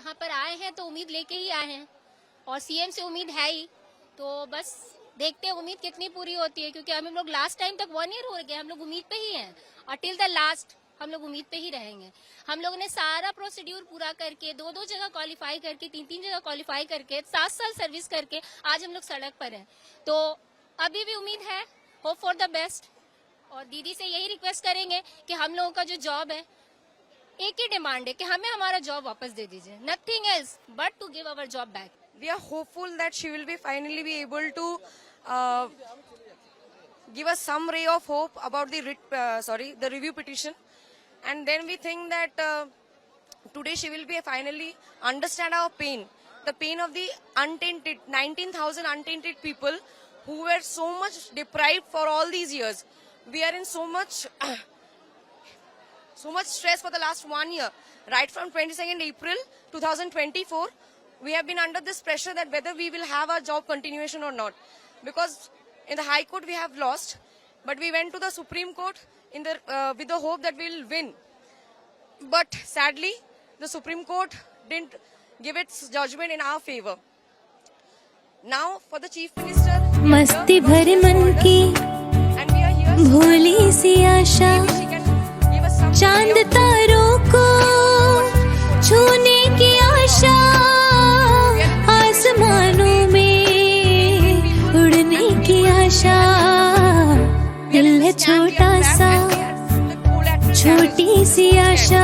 यहाँ पर आए हैं तो उम्मीद लेके ही आए हैं और सीएम से उम्मीद है ही, तो बस देखते हैं उम्मीद कितनी पूरी होती है, क्योंकि हम लोग लास्ट टाइम तक 1 ईयर हो गए, हम लोग उम्मीद पे ही हैं और टिल द लास्ट हम लोग उम्मीद पे ही रहेंगे। हम लोगों ने सारा प्रोसीड्यूर पूरा करके 2-2 जगह क्वालिफाई करके 3-3 जगह क्वालिफाई करके 7 साल सर्विस करके आज हम लोग सड़क पर हैं, तो अभी भी उम्मीद है, होप फॉर द बेस्ट। और दीदी से यही रिक्वेस्ट करेंगे कि हम लोगों का जो जॉब है, एक ही डिमांड है कि हमें हमारा जॉब वापस दे दीजिए, nothing else but to give our job back. We are hopeful that she will be finally be able to give us some ray of hope about the review petition, and then we think that today she will be finally understand our pain, the pain of the untainted 19,000 untainted people who were so much deprived for all these years. We are in so much stress for the last 1 year, right from 22nd April 2024. We have been under this pressure that whether we will have our job continuation or not, because in the High Court we have lost, but we went to the Supreme Court with the hope that we will win. But sadly, the Supreme Court didn't give its judgment in our favor. Now for the Chief Minister, मस्ती भरे मन की and we are here. भोली सी आशा, She can give us some चांद तारों को छूने की आशा, आसमानों में उड़ने की आशा, दिल है छोटा सा, छोटी सी आशा।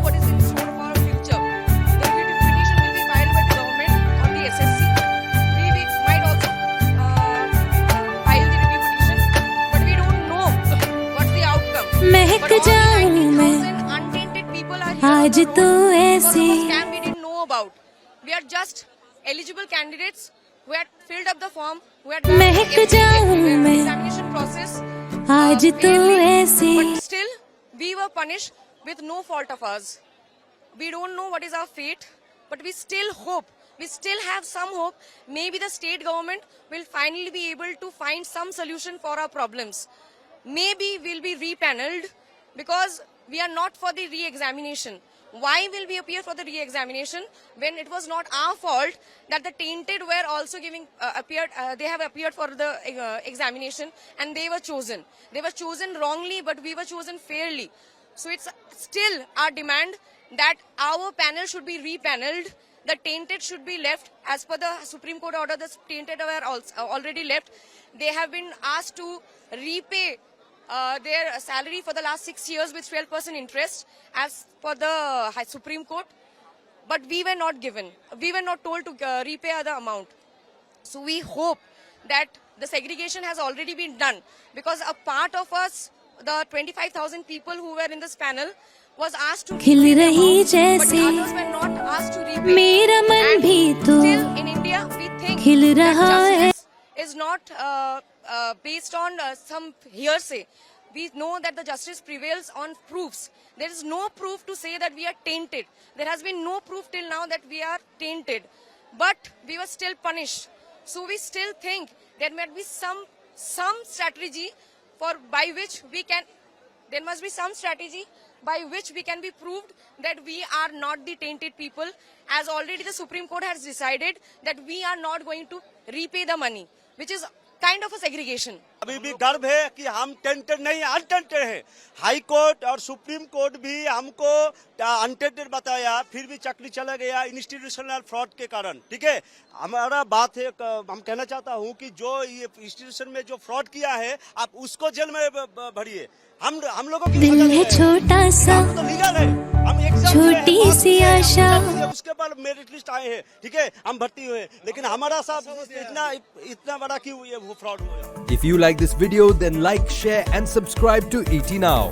what is in store for our future. The petition will be filed by the government on the SSC. We might also file the review petition, but we don't know what's the outcome. Mahak But all the जाऊं मैं 19,000 untainted people are here आज तो ऐसे, because of a scam we didn't know about. We are just eligible candidates who had filled up the form, who had done Mahak everything, जाऊं मैं examination process. आज तो fairly, ऐसे, but still we were punished with no fault of ours. We don't know what is our fate, but we still hope, we still have some hope. Maybe the state government will finally be able to find some solution for our problems. Maybe we'll be repaneled because we are not for the re-examination. Why will we appear for the re-examination when it was not our fault that the tainted were also they have appeared for the examination and they were chosen. They were chosen wrongly, but we were chosen fairly. So it's still our demand that our panel should be repaneled. The tainted should be left as per the Supreme Court order. The tainted were already left. They have been asked to repay their salary for the last 6 years with 12% interest as per the Supreme Court, but we were not given. We were not told to repay the amount. So we hope that the segregation has already been done, because a part of us, the 25,000 people who were in this panel, was asked to खिल repay the रही amount, but जैसे others were not asked to repay. मेरा मन And भी तो still in India, we think खिल that रहा है। justice is not based on some hearsay. We know that the justice prevails on proofs. There is no proof to say that we are tainted. There has been no proof till now that we are tainted. But we were still punished. So we still think there might be some strategy by which we can, there must be some strategy by which we can be proved that we are not the tainted people, as already the Supreme Court has decided that we are not going to repay the money, which is kind of a segregation. अभी भी गर्व है कि हम tainted नहीं unattended है। High court और supreme court भी हमको अनटेंटेड बताया, फिर भी चक्री चला गया इंस्टीट्यूशनल फ्रॉड के कारण। ठीक है, हमारा बात है, हम कहना चाहता हूँ कि जो ये इंस्टीट्यूशन में जो फ्रॉड किया है, आप उसको जेल में भरिए। हम लोगों की दिल है छोटा सा, तो लीगल है, हम एग्जाम छोटी सी आशा, उसके बाद मेरिट लिस्ट आए हैं। ठीक है, हम भर्ती हुए, लेकिन हमारा साथ इतना बड़ा क्यों ये फ्रॉड हुआ। If you like this video, then like, share and subscribe to ET Now.